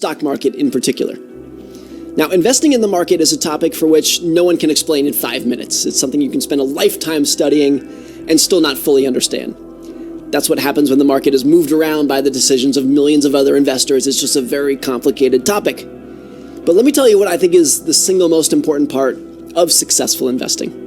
stock market in particular. Now, investing in the market is a topic for which no one can explain in 5 minutes. It's something you can spend a lifetime studying and still not fully understand. That's what happens when the market is moved around by the decisions of millions of other investors. It's just a very complicated topic. But let me tell you what I think is the single most important part of successful investing.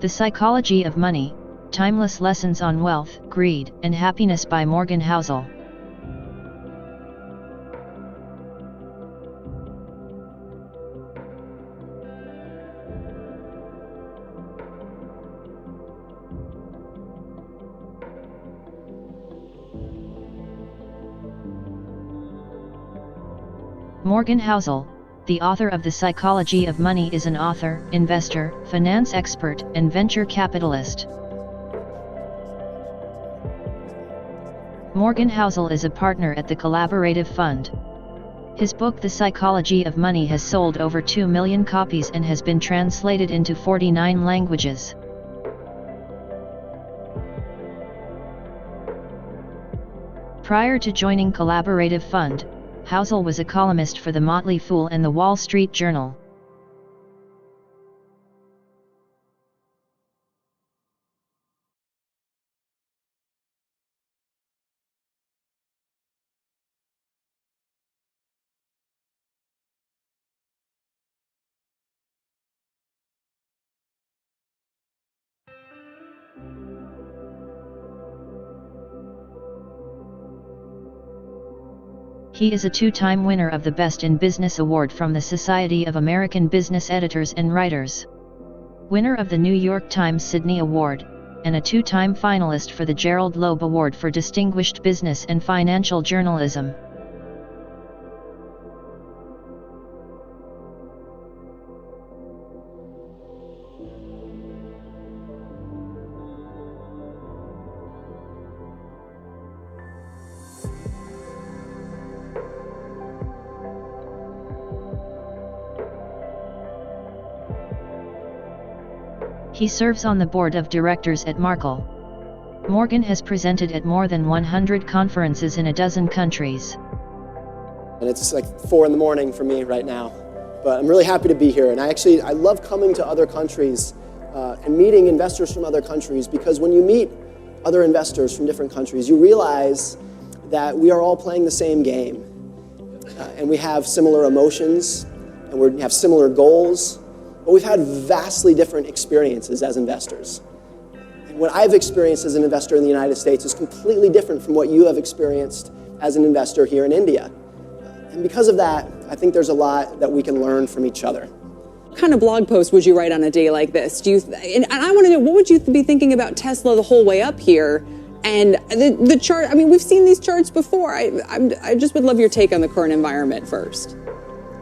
The Psychology of Money, Timeless Lessons on Wealth, Greed, and Happiness by Morganhousel. Morganhousel, the author of The Psychology of Money, is an author, investor, finance expert, and venture capitalist. Morganhousel is a partner at the Collaborative Fund. His book The Psychology of Money has sold over 2 million copies and has been translated into 49 languages. Prior to joining Collaborative Fund, Housel was a columnist for The Motley Fool and The Wall Street Journal. He is a two-time winner of the Best in Business Award from the Society of American Business Editors and Writers, winner of the New York Times Sydney Award, and a two-time finalist for the Gerald Loeb Award for Distinguished Business and Financial Journalism. He serves on the board of directors at Markel. Morgan has presented at more than 100 conferences in a dozen countries. And it's like 4 in the morning for me right now, but I'm really happy to be here. And I love coming to other countries and meeting investors from other countries, because when you meet other investors from different countries, you realize that we are all playing the same game. And we have similar emotions, and we have similar goals. But we've had vastly different experiences as investors. And what I've experienced as an investor in the United States is completely different from what you have experienced as an investor here in India. And because of that, I think there's a lot that we can learn from each other. What kind of blog post would you write on a day like this? And I want to know, what would you be thinking about Tesla the whole way up here? And the chart, I mean, we've seen these charts before. I just would love your take on the current environment first.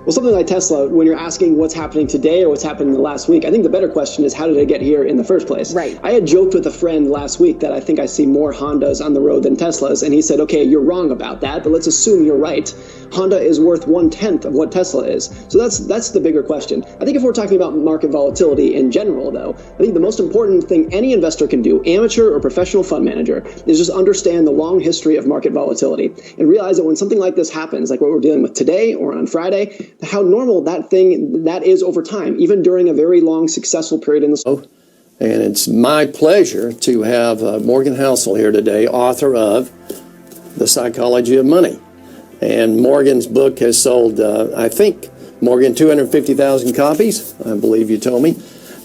Well, something like Tesla, when you're asking what's happening today or what's happened in the last week, I think the better question is, how did it get here in the first place? Right. I had joked with a friend last week that I think I see more Hondas on the road than Teslas, and he said, okay, you're wrong about that, but let's assume you're right. Honda is worth 1/10 of what Tesla is. So that's the bigger question. I think if we're talking about market volatility in general, though, I think the most important thing any investor can do, amateur or professional fund manager, is just understand the long history of market volatility and realize that when something like this happens, like what we're dealing with today or on Friday, how normal that is over time, even during a very long successful period in the. And it's my pleasure to have Morganhousel here today, author of The Psychology of Money. And Morgan's book has sold, I think, Morgan, 250,000 copies, I believe you told me.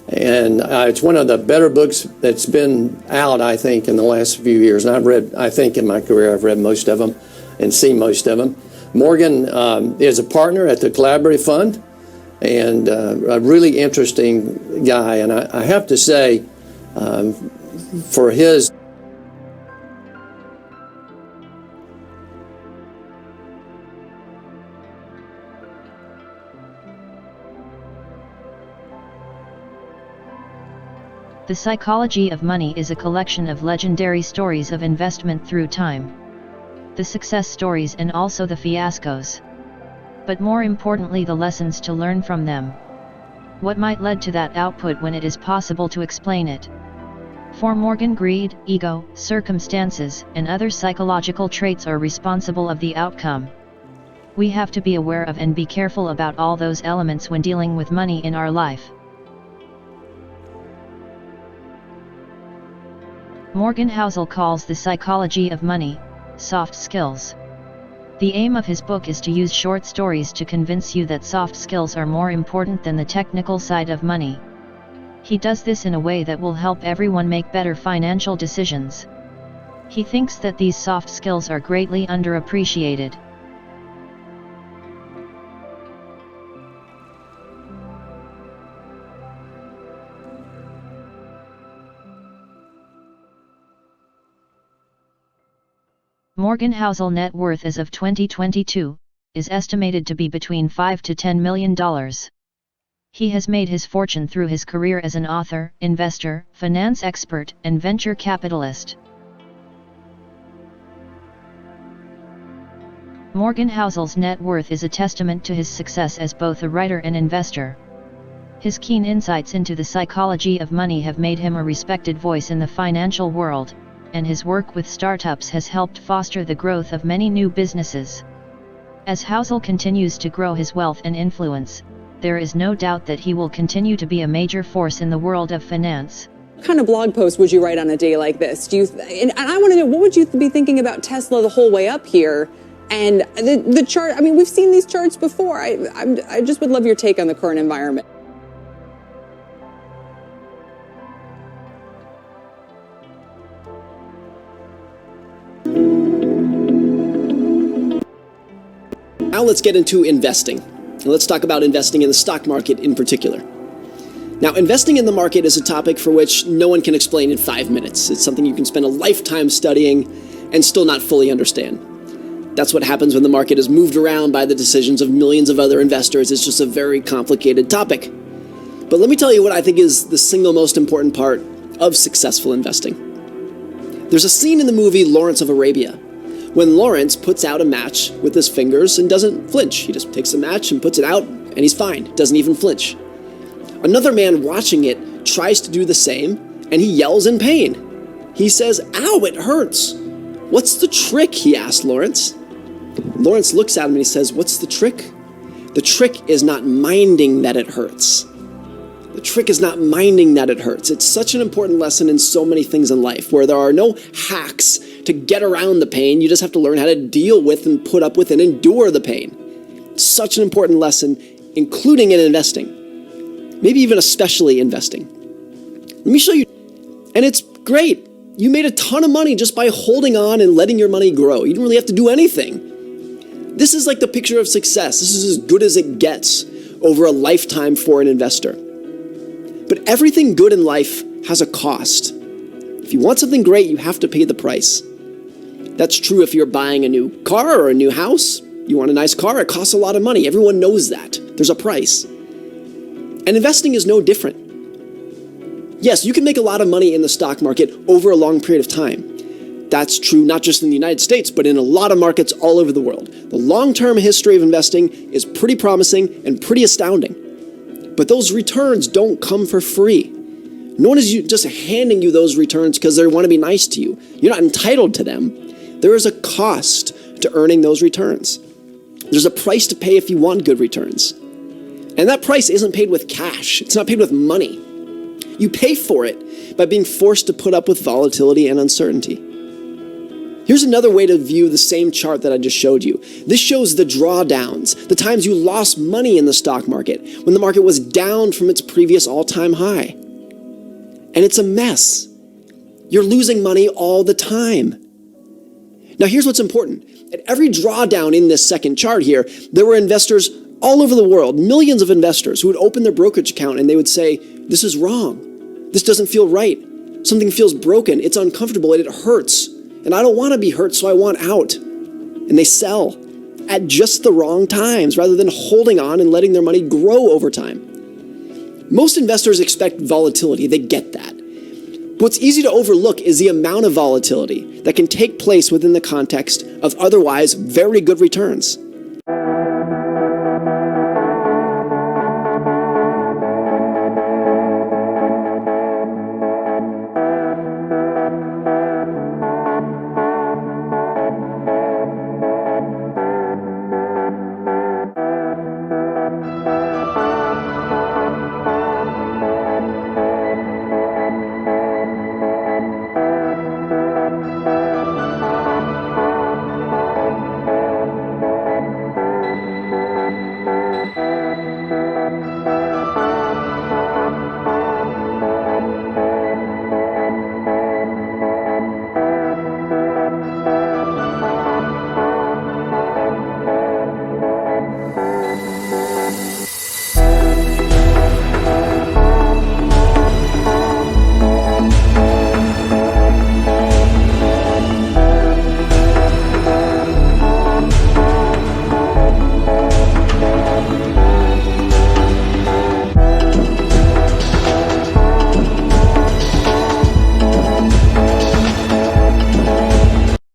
And it's one of the better books that's been out, I think, in the last few years. And I think in my career, I've read most of them and seen most of them. Morgan is a partner at the Collaborative Fund and a really interesting guy. And I have to say, for his The Psychology of Money is a collection of legendary stories of investment through time. The success stories and also the fiascos. But more importantly, the lessons to learn from them. What might lead to that output when it is possible to explain it? For Morgan, greed, ego, circumstances, and other psychological traits are responsible of the outcome. We have to be aware of and be careful about all those elements when dealing with money in our life. Morganhousel calls the psychology of money, soft skills. The aim of his book is to use short stories to convince you that soft skills are more important than the technical side of money. He does this in a way that will help everyone make better financial decisions. He thinks that these soft skills are greatly underappreciated. Morganhousel net worth as of 2022 is estimated to be between $5 to $10 million. He has made his fortune through his career as an author, investor, finance expert, and venture capitalist. Morganhousel's net worth is a testament to his success as both a writer and investor. His keen insights into the psychology of money have made him a respected voice in the financial world, and his work with startups has helped foster the growth of many new businesses. As Housel continues to grow his wealth and influence, there is no doubt that he will continue to be a major force in the world of finance. What kind of blog post would you write on a day like this? And I want to know, what would you be thinking about Tesla the whole way up here? And the chart, I mean, we've seen these charts before. I just would love your take on the current environment. Now let's get into investing. And let's talk about investing in the stock market in particular. Now, investing in the market is a topic for which no one can explain in 5 minutes. It's something you can spend a lifetime studying and still not fully understand. That's what happens when the market is moved around by the decisions of millions of other investors. It's just a very complicated topic. But let me tell you what I think is the single most important part of successful investing. There's a scene in the movie Lawrence of Arabia when Lawrence puts out a match with his fingers and doesn't flinch. He just takes a match and puts it out, and he's fine, doesn't even flinch. Another man watching it tries to do the same, and he yells in pain. He says, "Ow, it hurts." "What's the trick?" he asked Lawrence. Lawrence looks at him and he says, "What's the trick?" The trick is not minding that it hurts. The trick is not minding that it hurts. It's such an important lesson in so many things in life, where there are no hacks to get around the pain. You just have to learn how to deal with and put up with and endure the pain. It's such an important lesson, including in investing. Maybe even especially investing. Let me show you. And it's great. You made a ton of money just by holding on and letting your money grow. You didn't really have to do anything. This is like the picture of success. This is as good as it gets over a lifetime for an investor. But everything good in life has a cost. If you want something great, you have to pay the price. That's true if you're buying a new car or a new house. You want a nice car, it costs a lot of money. Everyone knows that. There's a price. And investing is no different. Yes, you can make a lot of money in the stock market over a long period of time. That's true not just in the United States, but in a lot of markets all over the world. The long-term history of investing is pretty promising and pretty astounding. But those returns don't come for free. No one is just handing you those returns because they want to be nice to you. You're not entitled to them. There is a cost to earning those returns. There's a price to pay if you want good returns. And that price isn't paid with cash. It's not paid with money. You pay for it by being forced to put up with volatility and uncertainty. Here's another way to view the same chart that I just showed you. This shows the drawdowns, the times you lost money in the stock market, when the market was down from its previous all-time high. and it's a mess. You're losing money all the time. Now, here's what's important. At every drawdown in this second chart here, there were investors all over the world, millions of investors who would open their brokerage account and they would say, this is wrong. This doesn't feel right. Something feels broken. It's uncomfortable and it hurts. And I don't want to be hurt, so I want out. And they sell at just the wrong times rather than holding on and letting their money grow over time. Most investors expect volatility. They get that. What's easy to overlook is the amount of volatility that can take place within the context of otherwise very good returns.